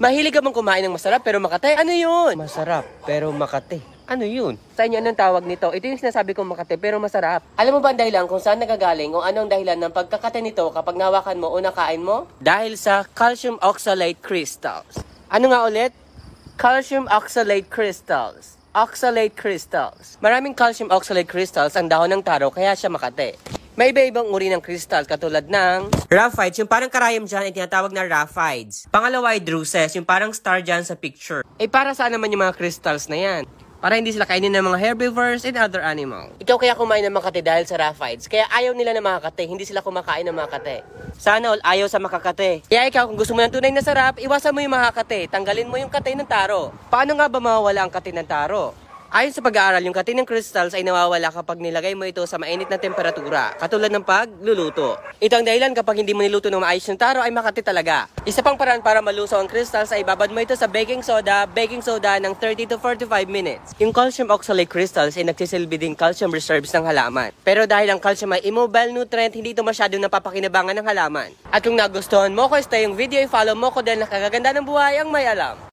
Mahilig ka bang kumain ng masarap pero makate? Ano yun? Masarap pero makate. Ano yun? Sa inyo, anong tawag nito? Ito yung sinasabi kong makate pero masarap. Alam mo ba ang dahilan kung saan nagagaling o anong dahilan ng pagkakate nito kapag nawakan mo o nakain mo? Dahil sa calcium oxalate crystals. Ano nga ulit? Calcium oxalate crystals. Oxalate crystals. Maraming calcium oxalate crystals ang dahon ng taro kaya siya makate. May iba-ibang uri ng crystal katulad ng rhaphides, yung parang karayom dyan ay tinatawag na rhaphides. Pangalawa ay druses, yung parang star dyan sa picture. Eh para saan naman yung mga crystals na yan? Para hindi sila kainin ng mga herbivores and other animals. Ikaw kaya kumain ng makate dahil sa rhaphides, kaya ayaw nila ng makate, hindi sila kumakain ng makate. Sana all ayaw sa makakate. Kaya ikaw kung gusto mo ng tunay na sarap, iwasan mo yung makakate, tanggalin mo yung kate ng taro. Paano nga ba mawawala ang kate ng taro? Ayon sa pag-aaral, yung kate ng crystals ay nawawala kapag nilagay mo ito sa mainit na temperatura, katulad ng pagluluto. Ito ang dahilan kapag hindi mo niluto ng maayos yung taro ay makate talaga. Isa pang paraan para malusaw ang crystals ay babad mo ito sa baking soda ng 30 to 45 minutes. Yung calcium oxalate crystals ay nagsisilbi ding calcium reserves ng halaman. Pero dahil ang calcium ay immobile nutrient, hindi ito masyadong napapakinabangan ng halaman. At kung nagustuhan mo ko yung video, i-follow mo ko dahil nakakaganda ng buhay ang may alam.